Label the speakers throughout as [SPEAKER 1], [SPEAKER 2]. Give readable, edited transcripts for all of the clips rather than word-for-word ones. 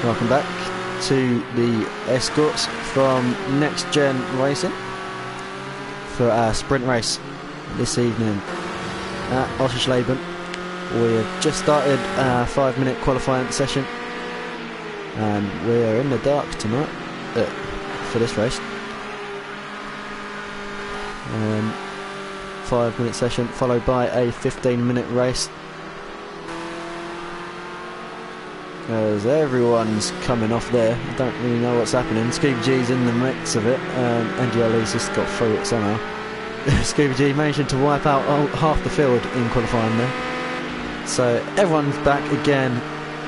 [SPEAKER 1] Welcome back to the Escorts from NXTGEN Racing for our sprint race this evening at Oschersleben. We have just started our 5-minute qualifying session and we are in the dark tonight for this race. 5-minute session followed by a 15-minute race. As everyone's coming off there, I don't really know what's happening. Scooby G's in the mix of it, and Lee's just got through it somehow. Scooby G managing to wipe out half the field in qualifying there. So everyone's back again,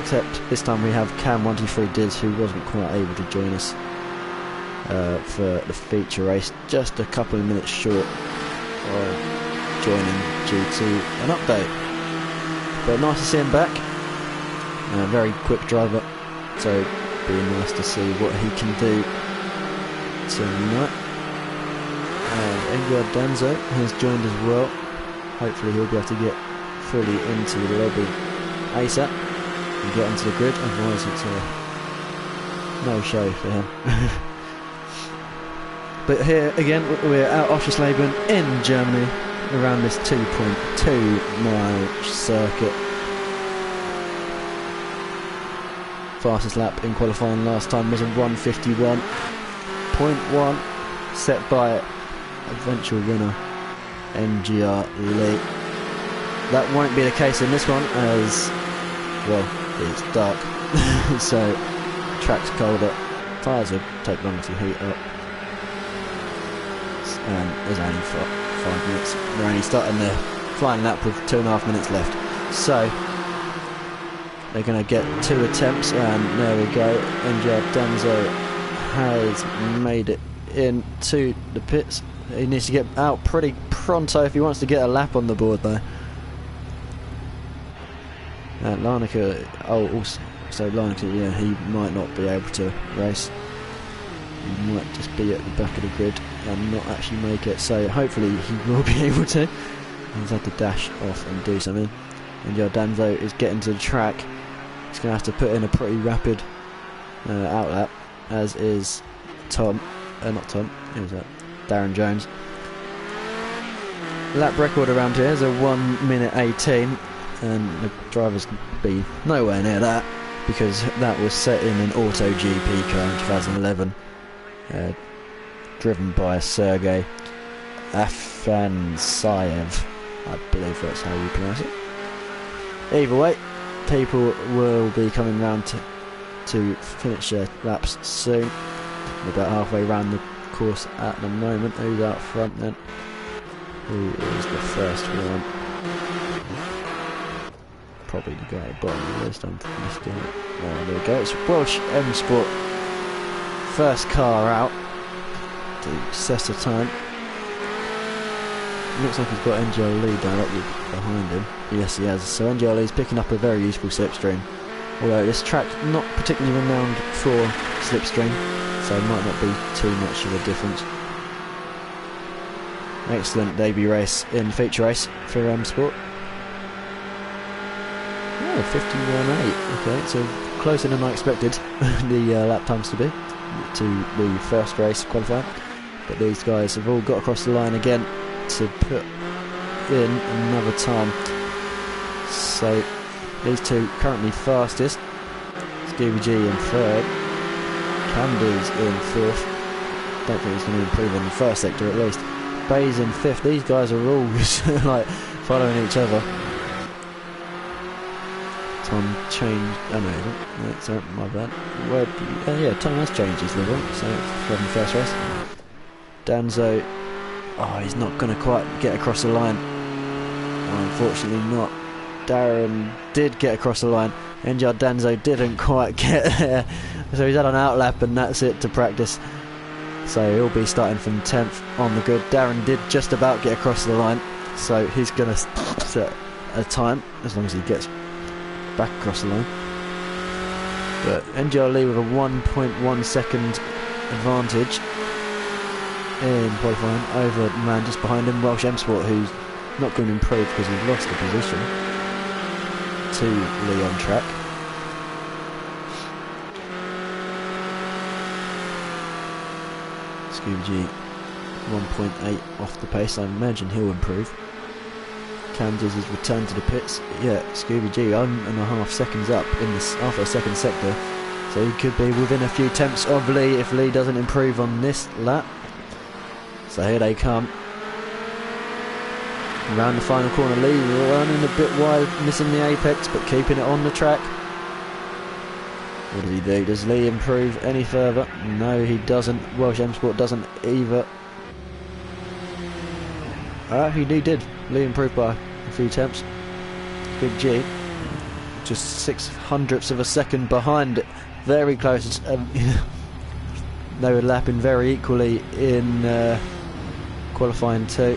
[SPEAKER 1] except this time we have Cam123 Diz, who wasn't quite able to join us for the feature race, just a couple of minutes short of joining due to an update. But nice to see him back. A very quick driver, so it'd be nice to see what he can do tonight. Edgar Danzo has joined as well. Hopefully he'll be able to get fully into the lobby ASAP and get onto the grid, otherwise it's no show for him. But here again we're at Oschersleben in Germany around this 2.2 mile circuit. Fastest lap in qualifying last time was a 1:51.1, set by eventual winner NGR Lee. That won't be the case in this one, as well it's dark, so track's colder, tyres will take longer to heat up, and there's only 5 minutes. They're only starting the flying lap with 2.5 minutes left, so they're going to get 2 attempts, and there we go. NGR Danzo has made it into the pits. He needs to get out pretty pronto if he wants to get a lap on the board though. And Larnaca, so Larnaca, yeah, he might not be able to race. He might just be at the back of the grid and not actually make it, so hopefully he will be able to. He's had to dash off and do something. NGR Danzo is getting to the track. He's going to have to put in a pretty rapid outlap, as is Tom, not Tom, who was that? Darren Jones. Lap record around here is a 1:18, and the drivers be nowhere near that, because that was set in an Auto GP car in 2011, driven by Sergei Afanasyev, I believe that's how you pronounce it. Either way, people will be coming round to finish their laps soon. We're about halfway around the course at the moment. Who's out front then? Who is the first one? Probably the guy at the bottom of the list. I'm missing it. Oh, there we go. It's Welsh M Sport. First car out to Cessa time. Looks like he's got NGL Lee directly behind him. Yes, he has. So NGL Lee's picking up a very useful slipstream. Although this track's not particularly renowned for slipstream, so it might not be too much of a difference. Excellent debut race in feature race for M Sport. Oh, 51.8. Okay, so closer than I expected the lap times to be to the first race qualifying. But these guys have all got across the line again to put in another time. So these two currently fastest. Scooby G in third, Candy's in fourth. Don't think he's going to improve in the first sector at least. Bay's in fifth. These guys are all like following each other. Tom changed. Oh no, sorry, my bad. Yeah, Tom has changed his level, so from the first race. Danzo, oh, he's not going to quite get across the line. Oh, unfortunately not. Darren did get across the line. NGR Danzo didn't quite get there. So he's had an outlap and that's it to practice. So he'll be starting from 10th on the grid. Darren did just about get across the line. So he's going to set a time as long as he gets back across the line. But NGR Lee with a 1.1 second advantage in qualifying over the man just behind him, Welsh M Sport, who's not going to improve because he's lost the position to Lee on track. Scooby G 1.8 off the pace. I imagine he'll improve. Cam does his return to the pits. Yeah, Scooby G 1.5 seconds up in this after a second sector, so he could be within a few tenths of Lee if Lee doesn't improve on this lap. So here they come. Around the final corner, Lee running a bit wide, missing the apex, but keeping it on the track. What does he do? Does Lee improve any further? No, he doesn't. Welsh M Sport doesn't either. He did. Lee improved by a few tenths. Big G, just 600ths of a second behind it. Very close. They were lapping very equally in qualifying too.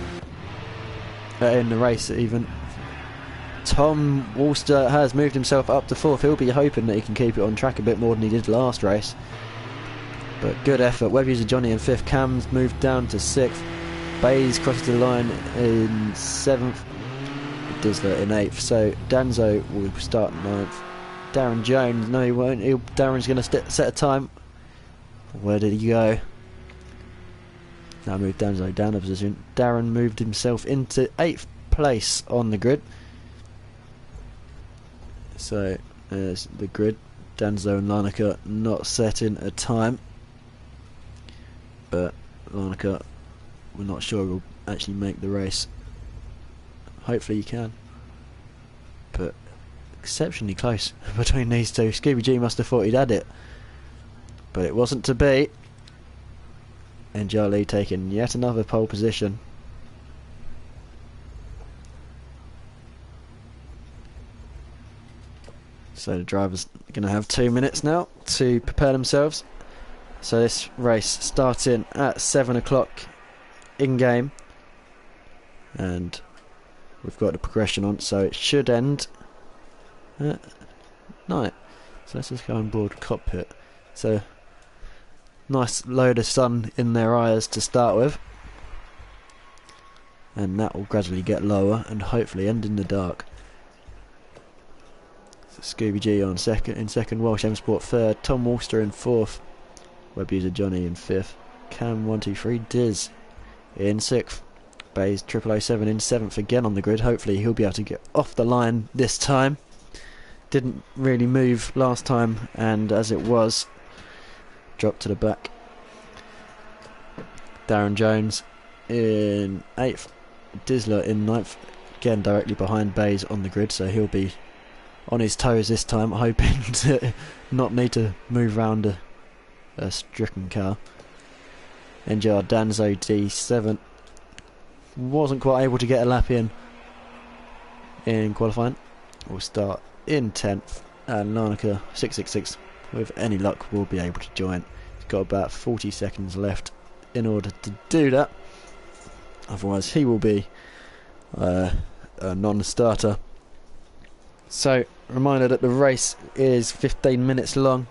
[SPEAKER 1] In the race even. Tom Walster has moved himself up to 4th. He'll be hoping that he can keep it on track a bit more than he did last race. But good effort. Web user Johnny in 5th. Cam's moved down to 6th. Bays crosses the line in 7th. Disler in 8th. So Danzo will start 9th. Darren Jones, no he won't. Darren's going to set a time. Where did he go? Now moved Danzo down a position. Darren moved himself into 8th place on the grid. So there's the grid. Danzo and Larnaca not setting a time, but Larnaca, we're not sure will actually make the race. Hopefully he can, but exceptionally close between these two. Scooby G must have thought he'd had it, but it wasn't to be. And Charlie taking yet another pole position. So the drivers are going to have 2 minutes now to prepare themselves. So this race starting at 7 o'clock in game, and we've got the progression on, so it should end at night. So let's just go on board cockpit. So nice load of sun in their eyes to start with, and that will gradually get lower and hopefully end in the dark. So Scooby G on in second, Welsh M Sport 3rd, Tom Walster in 4th, Web user Johnny in 5th, Cam 123 Diz in 6th, Bays 0007 in 7th again on the grid. Hopefully he'll be able to get off the line this time. Didn't really move last time, and as it was, dropped to the back. Darren Jones in 8th, Disler in 9th, again directly behind Bays on the grid, so he'll be on his toes this time, hoping to not need to move round a stricken car. NJR Danzo D7 wasn't quite able to get a lap in qualifying. We'll start in 10th, and Larnaca 666 with any luck will be able to join. He's got about 40 seconds left in order to do that, otherwise he will be a non-starter. So reminder that the race is 15 minutes long.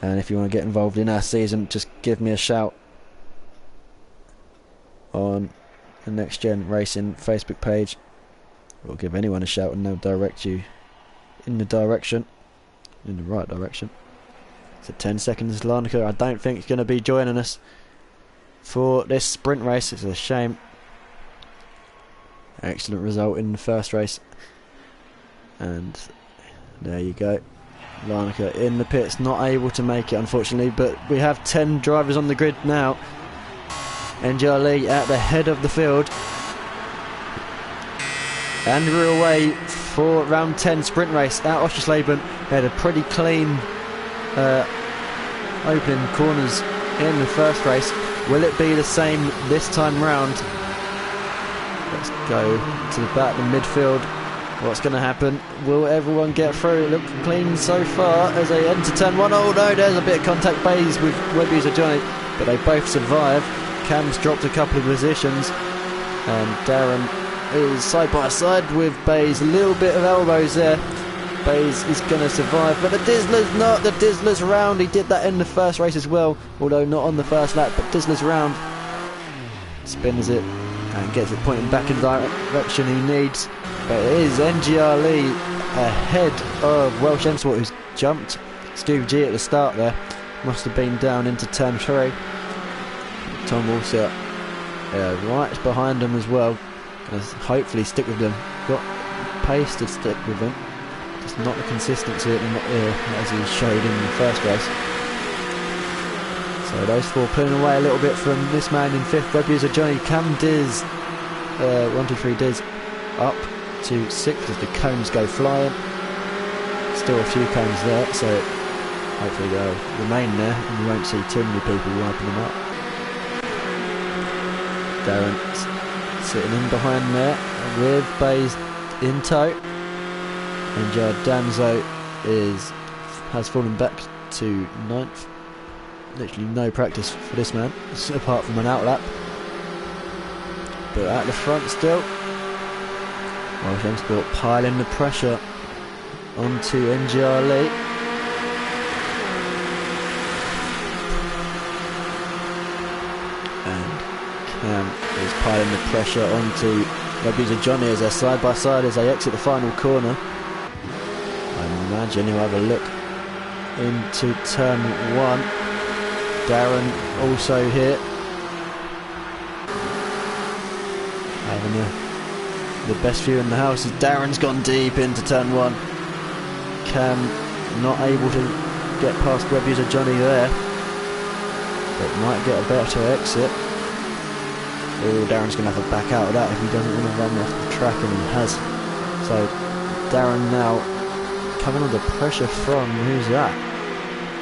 [SPEAKER 1] And if you want to get involved in our season, just give me a shout on the NXTGEN Racing Facebook page, or give anyone a shout and they'll direct you in the right direction. So 10 seconds. Larnaca, I don't think, is going to be joining us for this sprint race. It's a shame. Excellent result in the first race, and there you go. Larnaca in the pits, not able to make it unfortunately, but we have 10 drivers on the grid now. NJR Lee at the head of the field, and we're away for round 10 sprint race at Oschersleben. Had a pretty clean opening corners in the first race. Will it be the same this time round? Let's go to the back, the midfield. What's going to happen? Will everyone get through? It looks clean so far as they enter turn 1. Oh no, there's a bit of contact. Bays with web user Johnny, but they both survive. Cam's dropped a couple of positions, and Darren is side by side with Bays. A little bit of elbows there. Bays is going to survive, but the Disler's not. The Disler's round. He did that in the first race as well, although not on the first lap, but Disler's round. Spins it and gets it pointing back in the direction he needs. But it is NGR Lee ahead of Welsh M Sport, who's jumped Scooby G at the start there. must have been down into turn 3. Tom Walser right behind them as well. Gonna hopefully stick with them. Got pace to stick with them. Just not the consistency as he showed in the first race. So those four pulling away a little bit from this man in 5th. Web user Johnny Cam Diz, 1, 2, 3 Diz up to 6th as the cones go flying. Still a few cones there, so hopefully they'll remain there and you won't see too many people wiping them up. Darren sitting in behind there with Bays in tow, and Jared Danzo has fallen back to 9th. Literally no practice for this man apart from an outlap, but at the front still. Welsh Escort piling the pressure onto NGR Lee. And Cam is piling the pressure onto Web user Johnny as they're side by side as they exit the final corner. I imagine he'll have a look into turn 1. Darren also here, having the best view in the house as Darren's gone deep into turn 1. Cam not able to get past web user Johnny there, but might get a better exit. Oh, Darren's going to have to back out of that if he doesn't want to run off the track, and he has. So Darren now coming under pressure from, who's that?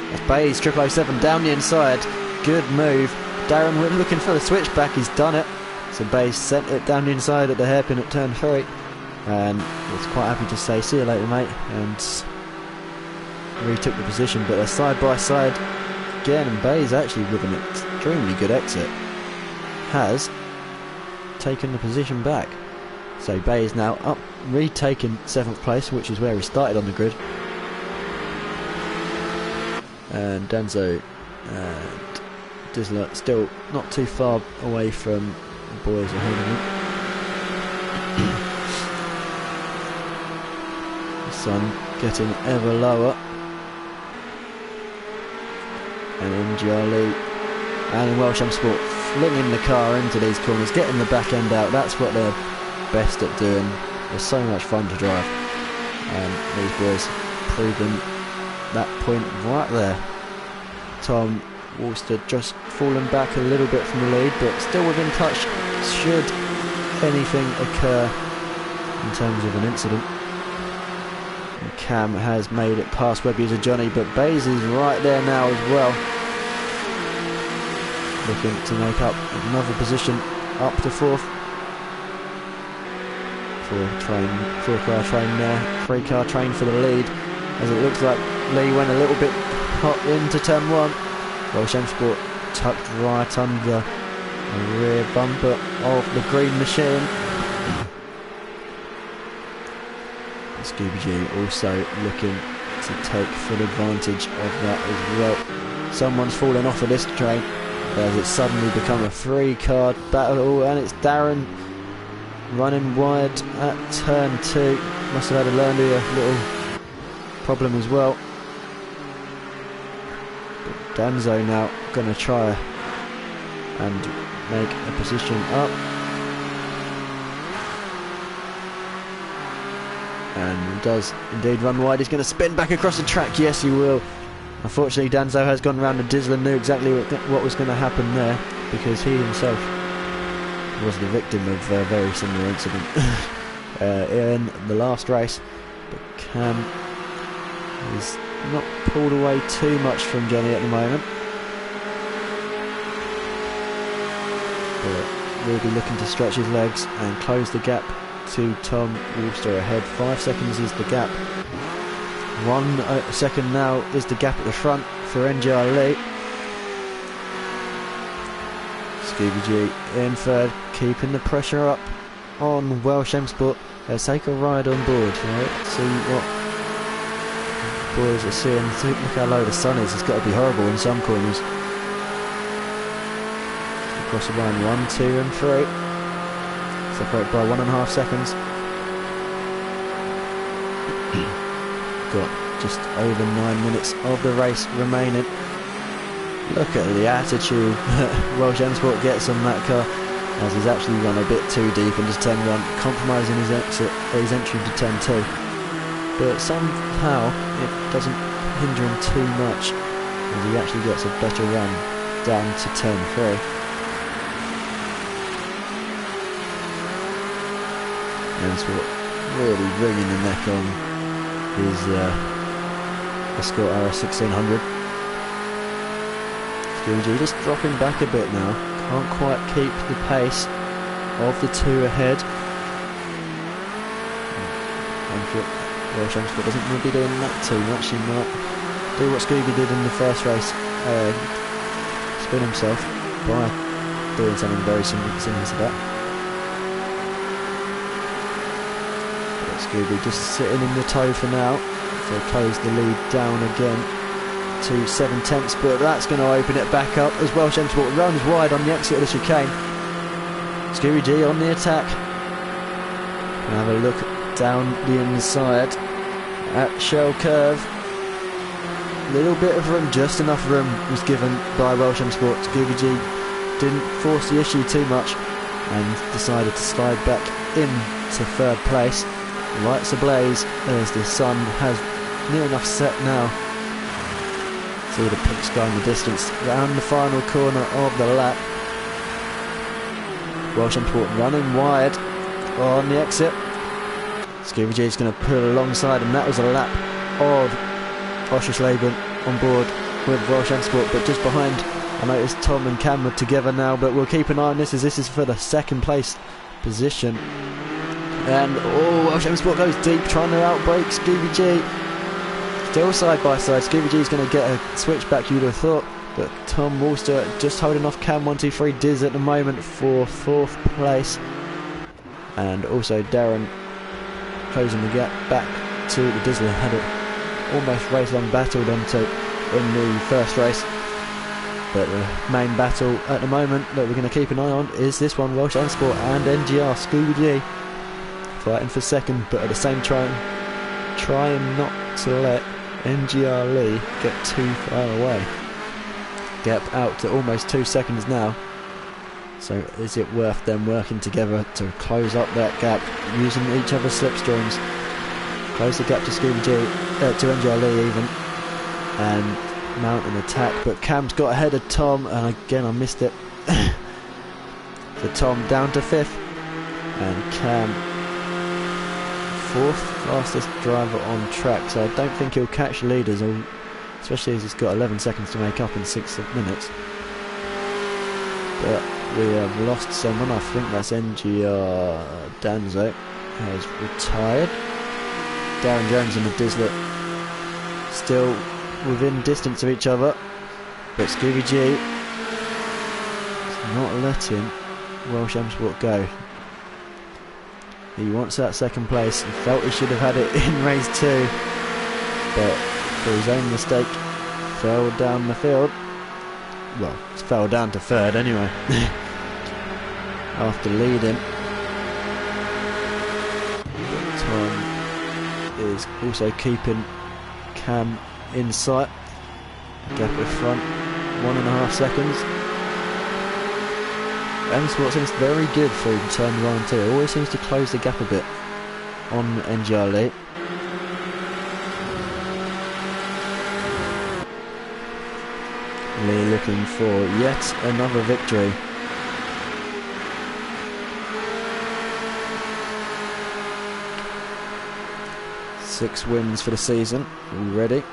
[SPEAKER 1] That's Bays, 007 down the inside. Good move. Darren looking for the switchback, he's done it. So Bays sent it down the inside at the hairpin at turn 3. And was quite happy to say, see you later mate, and retook the position, but they're side by side again, and Bays actually with an extremely good exit has taken the position back. So Bays now up, retaking 7th place, which is where he started on the grid. And Danzo and Dizzler still not too far away from the boys ahead of him. The sun getting ever lower, and NGR Lee and Welsh Sport flinging the car into these corners, getting the back end out. That's what they're best at doing. They're so much fun to drive, and these boys proving that point right there. Tom Walster just fallen back a little bit from the lead, but still within touch should anything occur in terms of an incident. And Cam has made it past web user Johnny, but Bays is right there now as well, looking to make up another position up to 4th. 4-car train there, 3-car train for the lead, as it looks like Lee went a little bit hot into turn 1. Welsh Sport tucked right under the rear bumper of the green machine. Scooby G also looking to take full advantage of that as well. Someone's fallen off of this train as it's suddenly become a 3-car battle, and it's Darren running wide at turn 2. Must have had a little problem as well. But Danzo now going to try and make a position up, and does indeed run wide. He's going to spin back across the track. Yes, he will. Unfortunately, Danzo has gone around, and Dizzler knew exactly what was going to happen there, because he himself was the victim of a very similar incident in the last race. But Cam is not pulled away too much from Johnny at the moment, but will be looking to stretch his legs and close the gap to Tom Walster ahead. 5 seconds is the gap. 1 second now is the gap at the front for NGR Lee. Scooby G in 3rd, keeping the pressure up on Welsh Sport. Let's take a ride on board, see what boys are seeing. Look how low the sun is. It's got to be horrible in some corners. Across the line, 1, 2 and 3. Separate by 1.5 seconds. Got just over 9 minutes of the race remaining. Look at the attitude that Welsh Sport gets on that car, as he's actually run a bit too deep into turn 1, compromising his entry to turn 2. But somehow it doesn't hinder him too much, as he actually gets a better run down to turn 3. And Sport really wringing the neck on his Escort RS1600. Scooby just dropping back a bit now. Can't quite keep the pace of the two ahead. Welsh Sport doesn't want to be doing that too much. He might do what Scooby did in the first race, spin himself by doing something very similar to that. But Scooby just sitting in the toe for now, so close the lead down again to 7/10, but that's going to open it back up as Welsh Sport runs wide on the exit of the chicane. Scooby G on the attack. Have a look down the inside at Shell Curve. Little bit of room, just enough room was given by Welsh Sport. Scooby G didn't force the issue too much and decided to slide back into 3rd place. Lights ablaze as the sun has near enough set now. See the pink sky in the distance. Round the final corner of the lap. Welsh Sport running wide on the exit. Scooby G is going to pull alongside, and that was a lap of Oschersleben on board with Welsh Sport, but just behind I noticed Tom and Cam are together now, but we'll keep an eye on this as this is for the 2nd place position. And Welsh Sport goes deep, trying to outbrake Scooby G. Still side by side. Scooby G is going to get a switchback, you'd have thought, but Tom Walster just holding off Cam 123 Diz at the moment for 4th place, and also Darren closing the gap back to the Dizzler. Had it almost race long battled onto in the first race, but the main battle at the moment that we're going to keep an eye on is this one. Welsh Sport and NGR. Scooby G fighting for 2nd, but at the same time trying not to let NGR Lee get too far away. Gap out to almost 2 seconds now, so is it worth them working together to close up that gap, using each other's slipstreams, close the gap to Scooby G, to NGR Lee even, and mount an attack. But Cam's got ahead of Tom, and again I missed it. So Tom down to 5th, and Cam 4th fastest driver on track, so I don't think he'll catch leaders, especially as he's got 11 seconds to make up in 6 minutes. But we have lost someone. I think that's NGR Danzo has retired. Darren Jones and the Dizzlet still within distance of each other, but Scooby G is not letting Welsh Sport go. He wants that 2nd place and felt he should have had it in race 2, but for his own mistake fell down the field. Well, fell down to 3rd anyway. After leading. But Tom is also keeping Cam in sight. Gap at front, 1.5 seconds. Sport seems very good through turn 1 and 2. Always seems to close the gap a bit on NGR Lee. Lee looking for yet another victory. Six wins for the season already.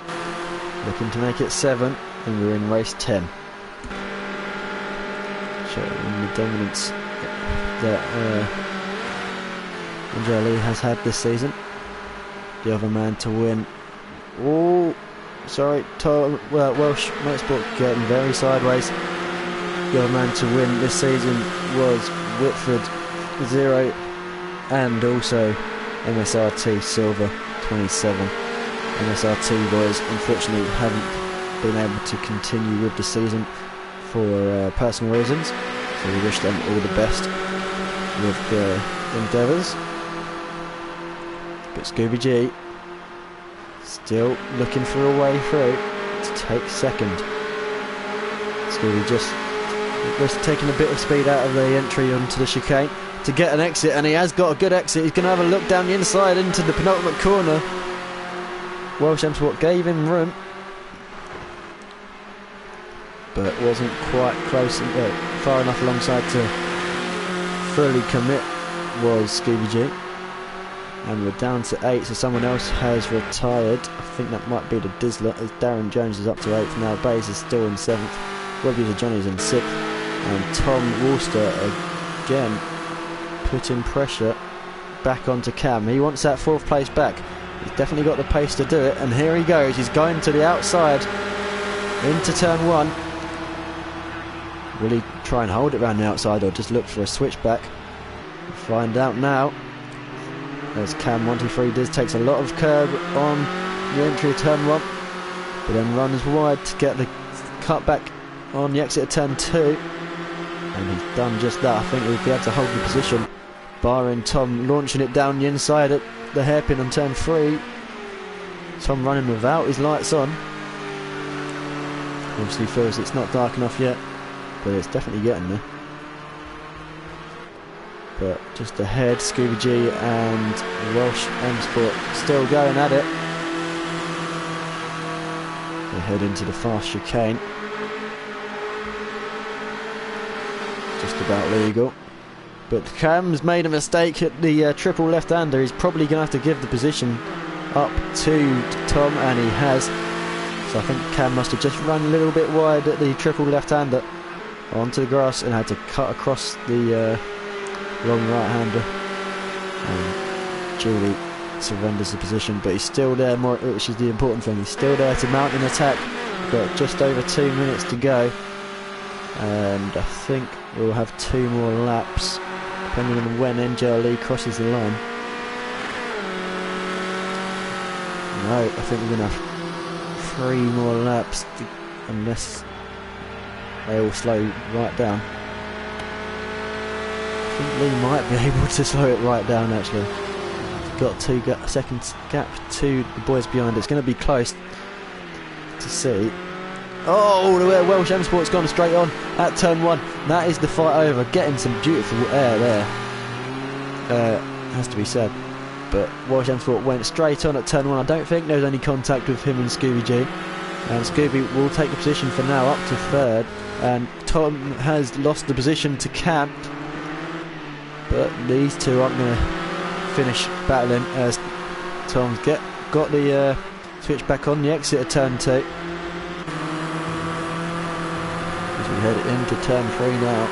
[SPEAKER 1] Looking to make it 7, and we're in race 10. Showing the dominance that NGR Lee has had this season. The other man to win. Oh, sorry, Welsh Motorsport getting very sideways. The other man to win this season was Whitford 0, and also MSRT Silver 27. MSRT boys unfortunately haven't been able to continue with the season for personal reasons, so we wish them all the best with their endeavours. But Scooby G still looking for a way through to take 2nd. Scooby just taking a bit of speed out of the entry onto the chicane to get an exit, and he has got a good exit. He's going to have a look down the inside into the penultimate corner. Welsh Sport gave him room, but wasn't quite close, far enough alongside to fully commit was Scooby G. And we're down to 8, so someone else has retired. I think that might be the Dizzler, as Darren Jones is up to 8th now. Bays is still in 7th. Robbie the Johnny's in 6th. And Tom Worcester again putting pressure back onto Cam. He wants that 4th place back. He's definitely got the pace to do it. And here he goes. He's going to the outside into turn 1. Will he try and hold it around the outside or just look for a switchback? We'll find out now. There's Cam 123 Diz takes a lot of curb on the entry of turn 1, but then runs wide to get the cut back on the exit of turn 2, and he's done just that. I think he'll be able to hold the position, barring Tom launching it down the inside at the hairpin on turn 3. Tom running without his lights on. Obviously feels it's not dark enough yet, but it's definitely getting there. But just ahead, Scooby G and Welsh Sport still going at it. They head into the fast chicane. Just about legal. But Cam's made a mistake at the triple left-hander. He's probably going to have to give the position up to Tom, and he has. So I think Cam must have just run a little bit wide at the triple left-hander onto the grass and had to cut across the long right-hander, and Julie surrenders the position, but he's still there, which is the important thing. He's still there to mount an attack. We've got just over 2 minutes to go, and I think we'll have 2 more laps depending on when NJLE crosses the line. No, I think we're going to have 3 more laps unless they all slow right down. I think Lee might be able to slow it right down actually. He's got 2 seconds gap to the boys behind. It's going to be close to see. Oh, the Welsh Sport's gone straight on at turn 1. That is the fight over. Getting some beautiful air there, has to be said. But Welsh Sport went straight on at turn 1. I don't think there was any contact with him and Scooby G. And Scooby will take the position for now up to 3rd. And Tom has lost the position to Cam. But these two aren't going to finish battling as Tom's got the switch back on the exit of turn 2. As we head into turn 3 now.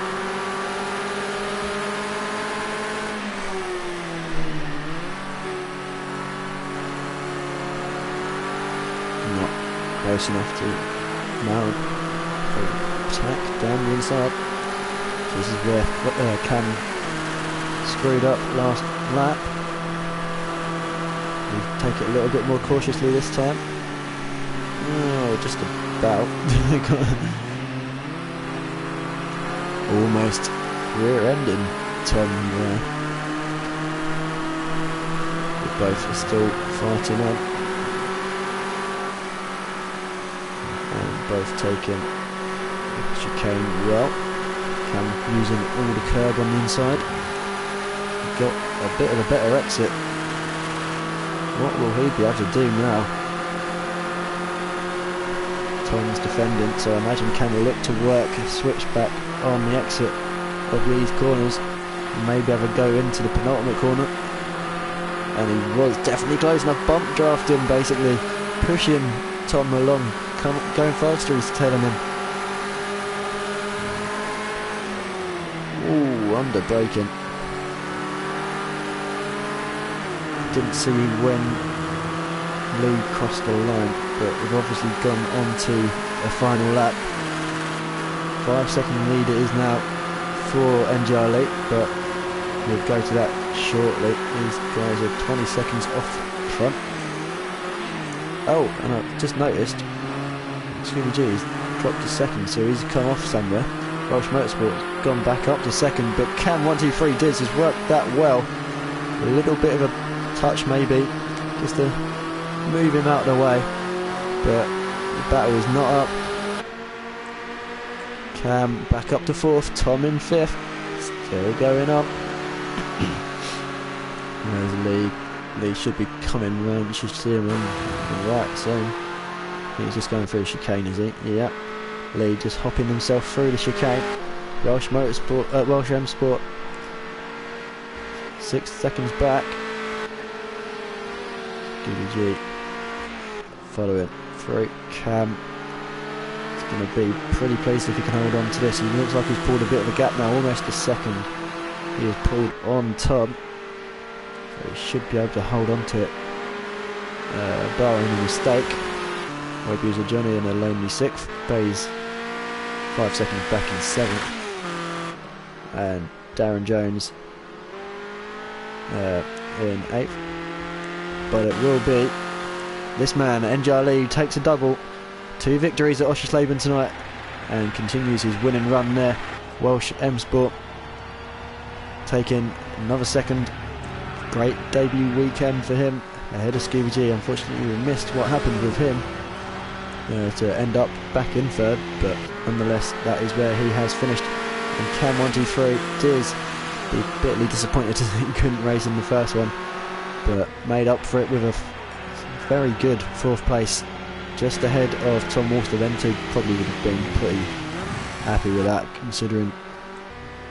[SPEAKER 1] Not close enough to mount attack down the inside. So this is where Cam screwed up last lap. We'll take it a little bit more cautiously this time. Oh, just about. Almost rear-ending Tom there. But both are still fighting on. And both taking the chicane well. Cam using all the curb on the inside. Got a bit of a better exit. What will he be able to do now? Tom's defending, so I imagine Cam will look to work a switch back on the exit of these corners and maybe have a go into the penultimate corner. And he was definitely close enough, bump drafting, basically pushing Tom along, going faster, he's telling him. Ooh, under braking. Didn't see when Lee crossed the line, but we've obviously gone on to a final lap. 5-second lead it is now for NJLE, but we'll go to that shortly. These guys are 20 seconds off front. Oh, and I just noticed Scooby G's dropped a second, so he's come off somewhere. Welsh Motorsport's gone back up to second, but Cam 123 Diz has worked that well. A little bit of a touch maybe, just to move him out of the way, but the battle is not up. Cam back up to 4th, Tom in 5th, still going up. There's Lee. Lee should be coming round, you should see him on the right soon. He's just going through the chicane, is he? Yeah. Lee just hopping himself through the chicane. Welsh Motorsport, Welsh M Sport. 6 seconds back. GBG following through. Cam is going to be pretty pleased if he can hold on to this. He looks like he's pulled a bit of a gap now, almost a second. He has pulled on Tom, so he should be able to hold on to it. Barring a mistake. Web user Johnny in a lonely 6th. Bayes 5 seconds back in 7th. And Darren Jones in 8th. But it will be this man, NJ Lee, takes a double. 2 victories at Oschersleben tonight and continues his winning run there. Welsh M Sport taking another second. Great debut weekend for him ahead of Scooby G. Unfortunately we missed what happened with him to end up back in 3rd, but nonetheless that is where he has finished. And Cam 123 Diz be bitterly disappointed that he couldn't race in the first one, but made up for it with a very good 4th place, just ahead of Tom Walster. Them two probably would have been pretty happy with that considering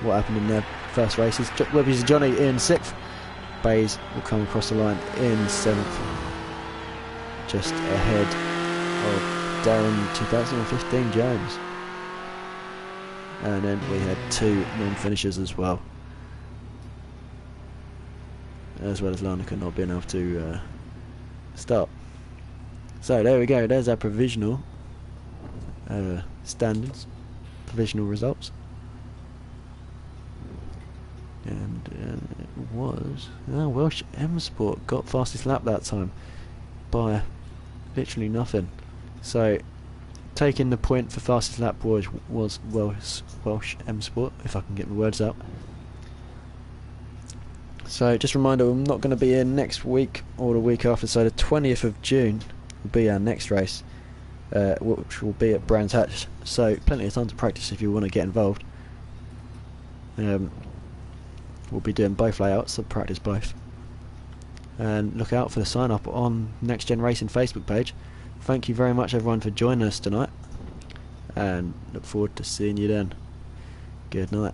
[SPEAKER 1] what happened in their first races. Webby's Johnny in 6th. Bayes will come across the line in 7th, just ahead of Darren 2015 Jones. And then we had 2 non-finishers as well as Larnaca not being able to start. So there we go, there's our provisional standards, provisional results. And it was Welsh M Sport got fastest lap that time by literally nothing. So taking the point for fastest lap was Welsh M Sport, if I can get my words out. So just a reminder, I'm not going to be in next week or the week after, so the 20th of June will be our next race, which will be at Brands Hatch, so plenty of time to practice if you want to get involved. We'll be doing both layouts, so practice both. And look out for the sign up on Next Gen Racing Facebook page. Thank you very much everyone for joining us tonight, and look forward to seeing you then. Good night.